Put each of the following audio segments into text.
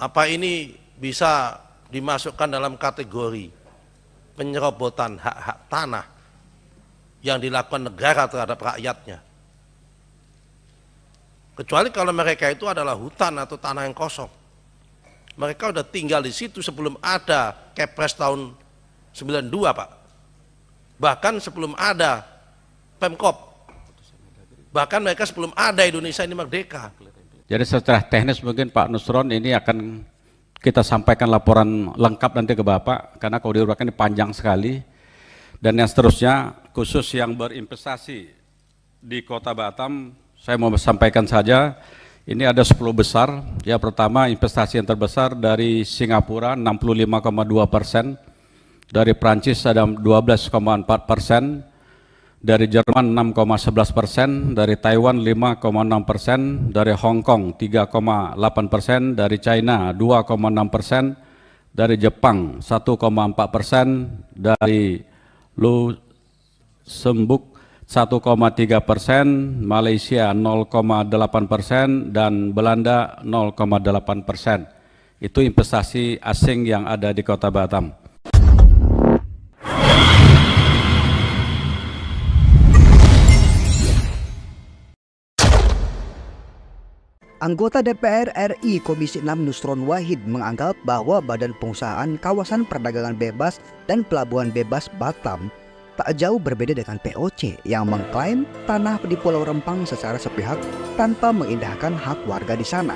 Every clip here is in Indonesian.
Apa ini bisa dimasukkan dalam kategori penyerobotan hak-hak tanah yang dilakukan negara terhadap rakyatnya? Kecuali kalau mereka itu adalah hutan atau tanah yang kosong. Mereka udah tinggal di situ sebelum ada Kepres tahun 92, Pak. Bahkan sebelum ada Pemkop. Bahkan mereka sebelum ada Indonesia ini merdeka. Jadi secara teknis mungkin Pak Nusron ini akan kita sampaikan laporan lengkap nanti ke Bapak, karena kalau diuraikan ini panjang sekali. Dan yang seterusnya, khusus yang berinvestasi di Kota Batam, saya mau sampaikan saja, ini ada 10 besar. Ya, pertama investasi yang terbesar dari Singapura 65,2%, dari Prancis ada 12,4%, dari Jerman 6,11%, dari Taiwan 5,6%, dari Hong Kong 3,8%, dari China 2,6%, dari Jepang 1,4%, dari Luxembourg 1,3%, Malaysia 0,8%, dan Belanda 0,8%. Itu investasi asing yang ada di Kota Batam. Anggota DPR RI Komisi 6 Nusron Wahid menganggap bahwa Badan Pengusahaan Kawasan Perdagangan Bebas dan Pelabuhan Bebas Batam tak jauh berbeda dengan POC yang mengklaim tanah di Pulau Rempang secara sepihak tanpa mengindahkan hak warga di sana.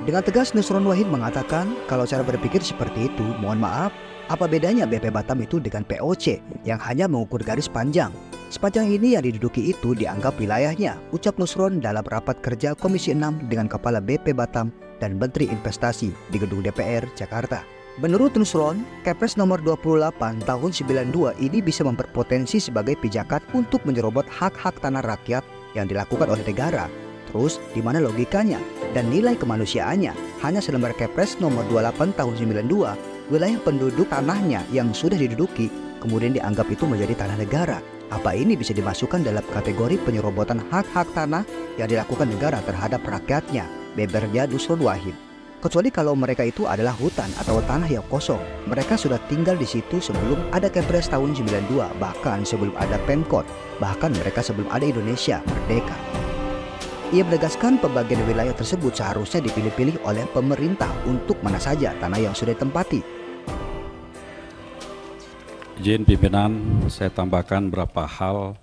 Dengan tegas Nusron Wahid mengatakan kalau cara berpikir seperti itu, mohon maaf, apa bedanya BP Batam itu dengan POC yang hanya mengukur garis panjang? Sepanjang ini yang diduduki itu dianggap wilayahnya, ucap Nusron dalam rapat kerja Komisi 6 dengan Kepala BP Batam dan Menteri Investasi di Gedung DPR, Jakarta. Menurut Nusron, Kepres nomor 28 tahun 92 ini bisa memperpotensi sebagai pijakan untuk menyerobot hak-hak tanah rakyat yang dilakukan oleh negara. Terus, di mana logikanya dan nilai kemanusiaannya? Hanya selembar Kepres nomor 28 tahun 92, wilayah penduduk tanahnya yang sudah diduduki kemudian dianggap itu menjadi tanah negara. Apa ini bisa dimasukkan dalam kategori penyerobotan hak-hak tanah yang dilakukan negara terhadap rakyatnya? Bebernya Nusron Wahid. Kecuali kalau mereka itu adalah hutan atau tanah yang kosong. Mereka sudah tinggal di situ sebelum ada Kepres tahun 92, bahkan sebelum ada Pemkot, bahkan mereka sebelum ada Indonesia merdeka. Ia menegaskan pembagian wilayah tersebut seharusnya dipilih-pilih oleh pemerintah untuk mana saja tanah yang sudah ditempati. Izin pimpinan, saya tambahkan beberapa hal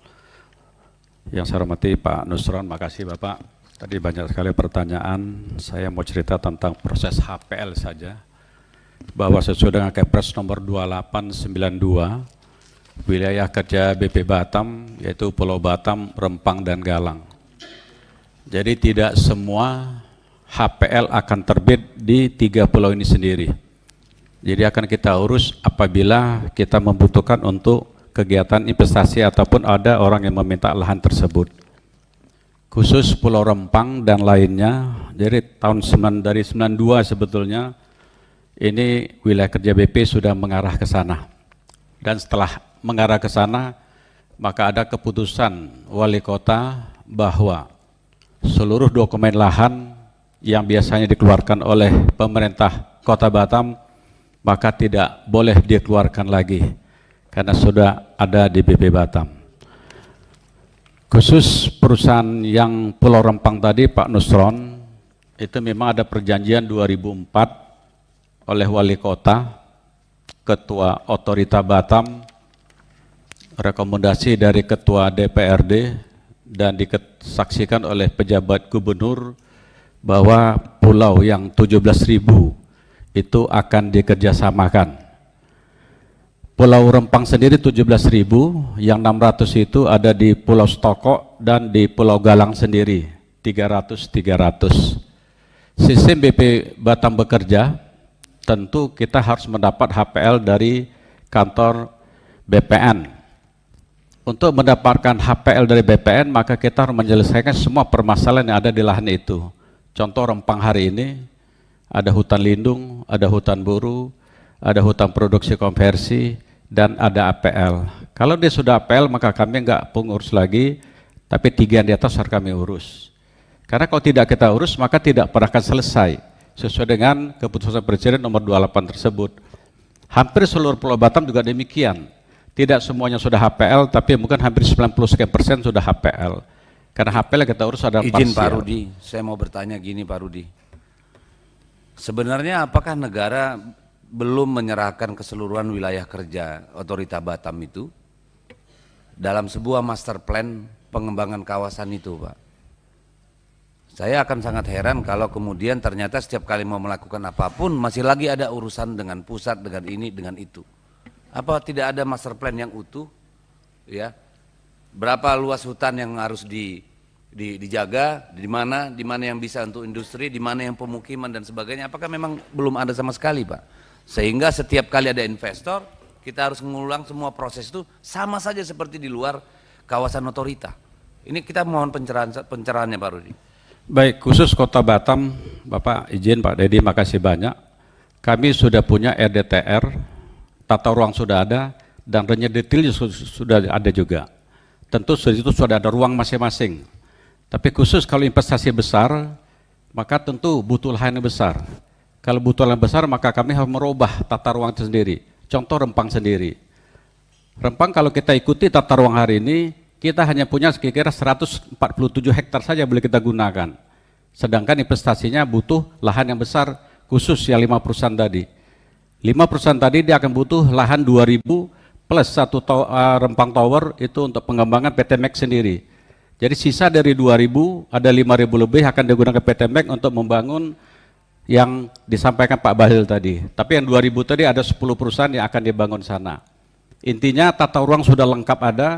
yang saya hormati Pak Nusron. Makasih Bapak. Tadi banyak sekali pertanyaan. Saya mau cerita tentang proses HPL saja. Bahwa sesuai dengan Kepres nomor 2892, wilayah kerja BP Batam yaitu Pulau Batam, Rempang, dan Galang. Jadi tidak semua HPL akan terbit di 3 pulau ini sendiri. Jadi akan kita urus apabila kita membutuhkan untuk kegiatan investasi ataupun ada orang yang meminta lahan tersebut. Khusus Pulau Rempang dan lainnya, jadi dari 92 sebetulnya ini wilayah kerja BP sudah mengarah ke sana. Dan setelah mengarah ke sana, maka ada keputusan wali kota bahwa seluruh dokumen lahan yang biasanya dikeluarkan oleh pemerintah Kota Batam maka tidak boleh dikeluarkan lagi karena sudah ada di BP Batam. Khusus perusahaan yang Pulau Rempang tadi Pak Nusron, itu memang ada perjanjian 2004 oleh wali kota, ketua otorita Batam, rekomendasi dari ketua DPRD dan disaksikan oleh pejabat gubernur bahwa pulau yang 17.000 itu akan dikerjasamakan. Pulau Rempang sendiri 17.000, yang 600 itu ada di Pulau Stoko dan di Pulau Galang sendiri 300. Sistem BP Batam bekerja, tentu kita harus mendapat HPL dari kantor BPN. Untuk mendapatkan HPL dari BPN, maka kita harus menyelesaikan semua permasalahan yang ada di lahan itu. Contoh Rempang hari ini, ada hutan lindung, ada hutan buru, ada hutan produksi konversi, dan ada APL. Kalau dia sudah APL, maka kami nggak pengurus lagi, tapi 3 yang di atas harus kami urus. Karena kalau tidak kita urus, maka tidak pernah akan selesai. sesuai dengan keputusan Presiden nomor 28 tersebut. Hampir seluruh Pulau Batam juga demikian. Tidak semuanya sudah HPL, tapi mungkin hampir 90% sudah HPL. Karena HPL yang kita urus adalah Izin parsial. Pak Rudi, saya mau bertanya gini Pak Rudi. Sebenarnya apakah negara belum menyerahkan keseluruhan wilayah kerja Otorita Batam itu dalam sebuah master plan pengembangan kawasan itu, Pak? Saya akan sangat heran kalau kemudian ternyata setiap kali mau melakukan apapun masih lagi ada urusan dengan pusat, dengan ini, dengan itu. Apa tidak ada master plan yang utuh? Ya, berapa luas hutan yang harus dijaga, di mana yang bisa untuk industri, di mana yang pemukiman dan sebagainya? Apakah memang belum ada sama sekali, Pak? Sehingga setiap kali ada investor, kita harus mengulang semua proses itu sama saja seperti di luar kawasan otorita. Ini kita mohon pencerahannya Pak Rudi. Baik, khusus Kota Batam, Bapak izin Pak Dedi, makasih banyak. Kami sudah punya RDTR, tata ruang sudah ada, dan rencana detailnya sudah ada juga. Tentu itu sudah ada ruang masing-masing. Tapi khusus kalau investasi besar, maka tentu butuh lahan yang besar. Kalau butuh lahan besar, maka kami harus merubah tata ruang itu sendiri. Contoh Rempang sendiri. Rempang kalau kita ikuti tata ruang hari ini, kita hanya punya kira-kira 147 hektar saja boleh kita gunakan. Sedangkan investasinya butuh lahan yang besar, khusus ya 5 perusahaan tadi. 5 perusahaan tadi dia akan butuh lahan 2.000 plus satu Rempang Tower itu untuk pengembangan PT MEK sendiri. Jadi sisa dari 2.000 ada 5.000 lebih akan digunakan PT MEK untuk membangun yang disampaikan Pak Bahlil tadi. Tapi yang 2.000 tadi ada 10 perusahaan yang akan dibangun sana. Intinya tata ruang sudah lengkap ada,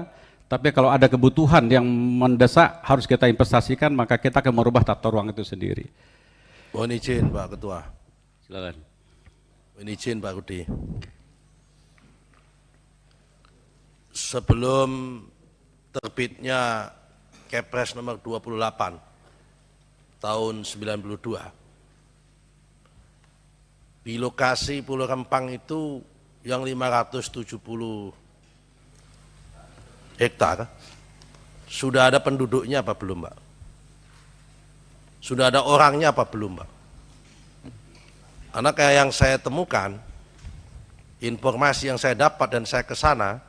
tapi kalau ada kebutuhan yang mendesak harus kita investasikan, maka kita akan merubah tata ruang itu sendiri. Mohon izin Pak Ketua. Silakan. Mohon izin Pak Rudi. Sebelum terbitnya Kepres nomor 28 tahun 92, di lokasi Pulau Rempang itu yang 570 hektar, sudah ada penduduknya apa belum, Pak? Sudah ada orangnya apa belum, Pak? Karena kayak yang saya temukan, informasi yang saya dapat dan saya ke sana,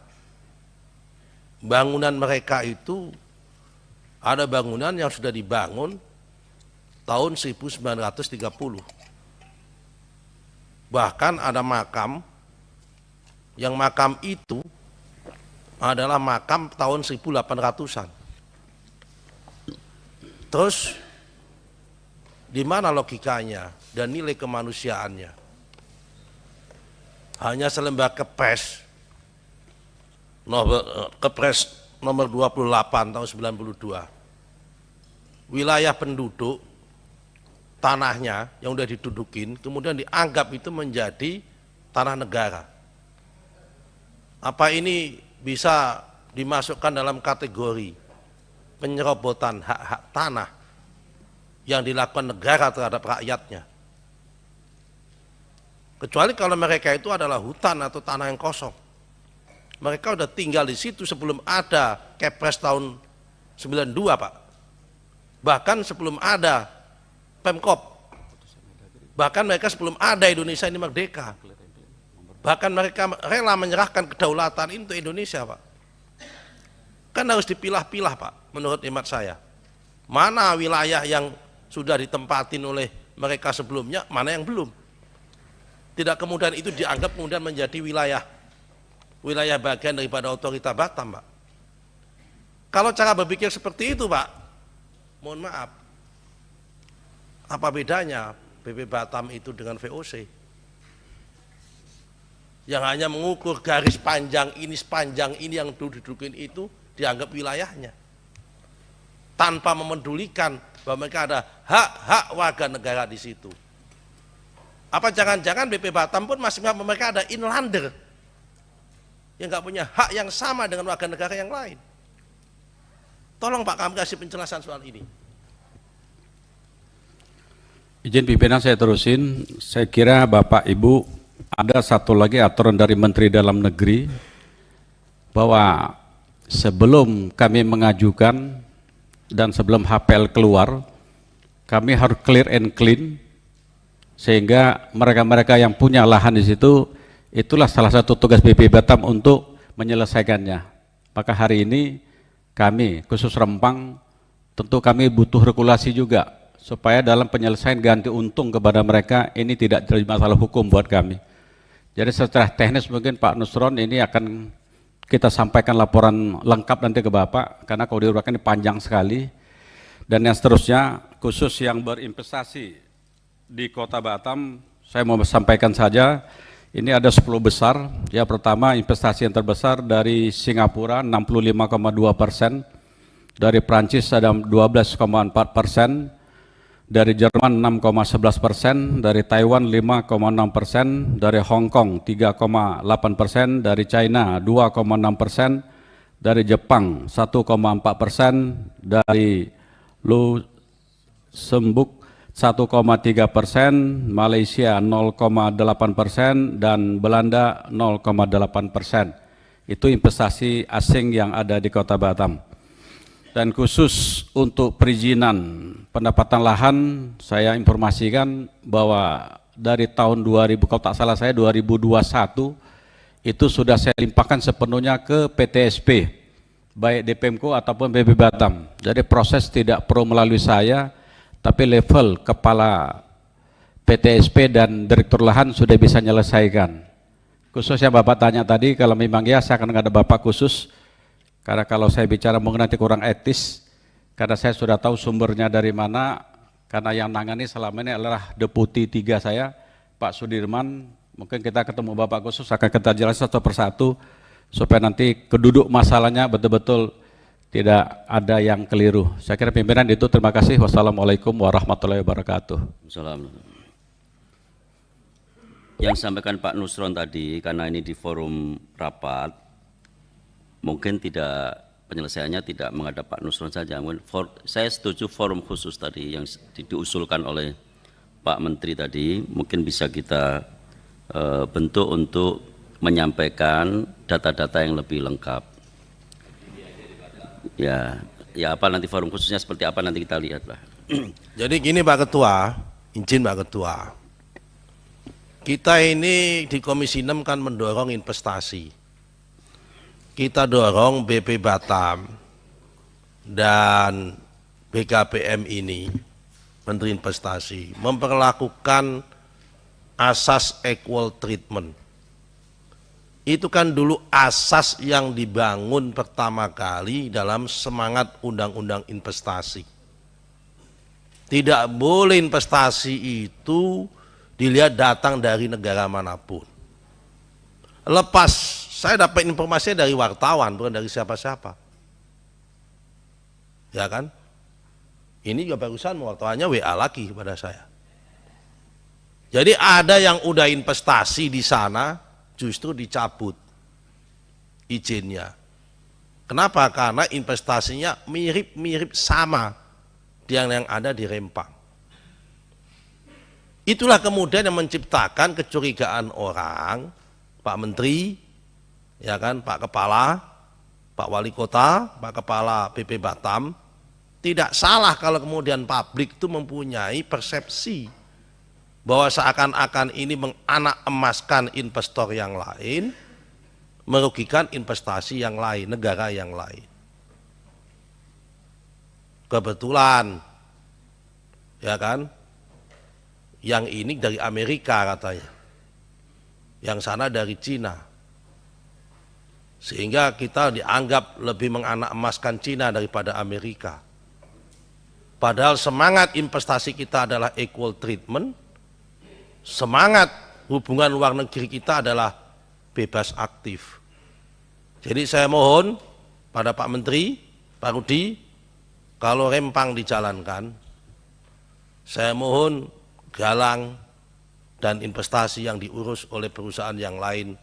bangunan mereka itu ada bangunan yang sudah dibangun tahun 1930. Bahkan ada makam, yang makam itu adalah makam tahun 1800-an. Terus di mana logikanya dan nilai kemanusiaannya? Hanya selembar kepres nomor 28 tahun 92. Wilayah penduduk, tanahnya yang udah didudukin, kemudian dianggap itu menjadi tanah negara. Apa ini bisa dimasukkan dalam kategori penyerobotan hak-hak tanah yang dilakukan negara terhadap rakyatnya? Kecuali kalau mereka itu adalah hutan atau tanah yang kosong. Mereka udah tinggal di situ sebelum ada Kepres tahun 92, Pak. Bahkan sebelum ada Pemkop. Bahkan mereka sebelum ada Indonesia ini merdeka. Bahkan mereka rela menyerahkan kedaulatan itu Indonesia, Pak. Kan harus dipilah-pilah, Pak, menurut hemat saya. Mana wilayah yang sudah ditempatin oleh mereka sebelumnya, mana yang belum. Tidak kemudian itu dianggap kemudian menjadi wilayah bagian daripada Otorita Batam, Pak. Kalau cara berpikir seperti itu, Pak, mohon maaf, apa bedanya BP Batam itu dengan VOC? Yang hanya mengukur garis panjang ini, sepanjang ini yang didudukin itu dianggap wilayahnya, tanpa memedulikan bahwa mereka ada hak-hak warga negara di situ. Apa jangan-jangan BP Batam pun masih menganggap mereka ada inlander yang nggak punya hak yang sama dengan warga negara yang lain? Tolong Pak, kami kasih penjelasan soal ini. Izin pimpinan saya terusin. Saya kira Bapak Ibu ada satu lagi aturan dari Menteri Dalam Negeri bahwa sebelum kami mengajukan dan sebelum HPL keluar, kami harus clear and clean Sehingga mereka-mereka yang punya lahan di situ, itulah salah satu tugas BP Batam untuk menyelesaikannya. Maka hari ini kami, khusus Rempang, tentu kami butuh regulasi juga, supaya dalam penyelesaian ganti untung kepada mereka, ini tidak jadi masalah hukum buat kami. Jadi secara teknis mungkin Pak Nusron ini akan kita sampaikan laporan lengkap nanti ke Bapak, karena kalau diuraikan ini panjang sekali. Dan yang seterusnya, khusus yang berinvestasi di Kota Batam, saya mau sampaikan saja, ini ada 10 besar. Ya, pertama investasi yang terbesar dari Singapura 65,2%, dari Prancis ada 12,4%, dari Jerman 6,11%, dari Taiwan 5,6%, dari Hong Kong 3,8%, dari China 2,6%, dari Jepang 1,4%, dari Luxembourg 1,3%, Malaysia 0,8%, dan Belanda 0,8%. Itu investasi asing yang ada di Kota Batam. Dan khusus untuk perizinan pendapatan lahan, saya informasikan bahwa dari tahun 2000, kalau tak salah saya 2021, itu sudah saya limpahkan sepenuhnya ke PTSP, baik DPMKO ataupun BP Batam. Jadi proses tidak perlu melalui saya, tapi level kepala PTSP dan direktur lahan sudah bisa menyelesaikan. Khusus yang Bapak tanya tadi, kalau memang ya saya akan ada Bapak khusus, karena kalau saya bicara mungkin nanti kurang etis, karena saya sudah tahu sumbernya dari mana, karena yang nangani selama ini adalah Deputi 3 saya, Pak Sudirman. Mungkin kita ketemu Bapak khusus, akan kita jelaskan satu persatu, supaya nanti keduduk masalahnya betul-betul tidak ada yang keliru. Saya kira pimpinan itu, terima kasih. Wassalamualaikum warahmatullahi wabarakatuh. Assalamualaikum. Yang disampaikan Pak Nusron tadi, karena ini di forum rapat, mungkin tidak penyelesaiannya tidak menghadap Pak Nusron saja. Saya setuju forum khusus tadi yang diusulkan oleh Pak Menteri tadi, mungkin bisa kita bentuk untuk menyampaikan data-data yang lebih lengkap. Ya apa nanti forum khususnya seperti apa nanti kita lihat lah. Jadi gini Pak Ketua, izin Pak Ketua. Kita ini di Komisi 6 kan mendorong investasi. Kita dorong BP Batam dan BKPM ini, Menteri Investasi, memperlakukan asas equal treatment. Itu kan dulu asas yang dibangun pertama kali dalam semangat undang-undang investasi. Tidak boleh investasi itu dilihat datang dari negara manapun. Lepas, saya dapat informasinya dari wartawan, bukan dari siapa-siapa. Ya kan? Ini juga barusan wartawannya WA lagi kepada saya. Jadi ada yang udah investasi di sana, justru dicabut izinnya. Kenapa? Karena investasinya mirip-mirip sama dengan yang ada di Rempang. Itulah kemudian yang menciptakan kecurigaan orang, Pak Menteri, ya kan, Pak Kepala, Pak Wali Kota, Pak Kepala BP Batam. Tidak salah kalau kemudian publik itu mempunyai persepsi bahwa seakan-akan ini menganak emaskan investor yang lain, merugikan investasi yang lain, negara yang lain. Kebetulan, ya kan, yang ini dari Amerika katanya, yang sana dari Cina, sehingga kita dianggap lebih menganak emaskan Cina daripada Amerika. Padahal semangat investasi kita adalah equal treatment, semangat hubungan luar negeri kita adalah bebas aktif. Jadi saya mohon pada Pak Menteri, Pak Rudi, kalau Rempang dijalankan, saya mohon Galang dan investasi yang diurus oleh perusahaan yang lain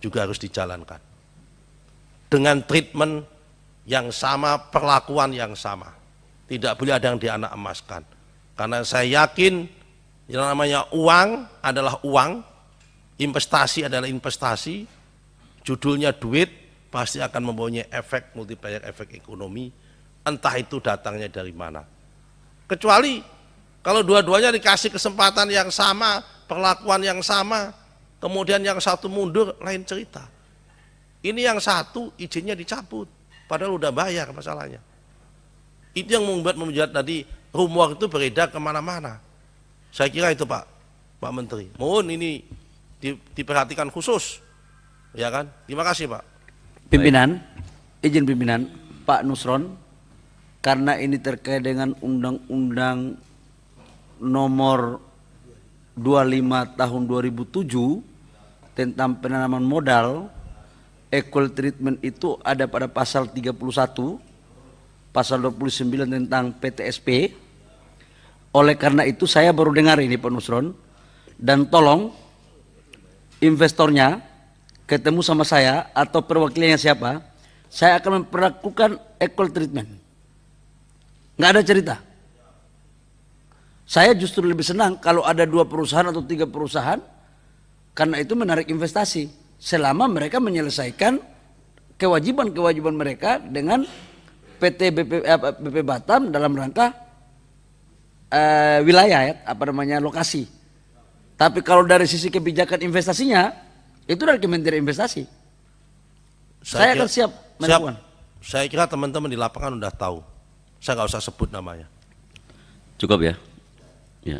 juga harus dijalankan. Dengan treatment yang sama, perlakuan yang sama. Tidak boleh ada yang dianak emaskan. Karena saya yakin yang namanya uang adalah uang, investasi adalah investasi, judulnya duit, pasti akan mempunyai efek multiplier, efek ekonomi, entah itu datangnya dari mana. Kecuali Kalau dua-duanya dikasih kesempatan yang sama, perlakuan yang sama, kemudian yang satu mundur, lain cerita. Ini yang satu izinnya dicabut, padahal udah bayar masalahnya. Itu yang membuat tadi rumor itu beredar kemana-mana. Saya kira itu Pak Menteri. Mohon ini diperhatikan khusus, ya kan? Terima kasih Pak. Pimpinan, izin pimpinan, Pak Nusron, karena ini terkait dengan Undang-Undang Nomor 25 Tahun 2007 tentang penanaman modal, equal treatment itu ada pada pasal 31, pasal 29 tentang PTSP. Oleh karena itu saya baru dengar ini Pak Nusron, dan tolong investornya ketemu sama saya atau perwakilannya siapa, saya akan memperlakukan equal treatment. Nggak ada cerita. Saya justru lebih senang kalau ada 2 perusahaan atau 3 perusahaan, karena itu menarik investasi selama mereka menyelesaikan kewajiban-kewajiban mereka dengan PT BP Batam dalam rangka wilayah, lokasi. Tapi kalau dari sisi kebijakan investasinya, itu dari Kementerian Investasi. Saya akan siap melakukan. Saya kira teman-teman di lapangan udah tahu. Saya nggak usah sebut namanya. Cukup ya. Ya.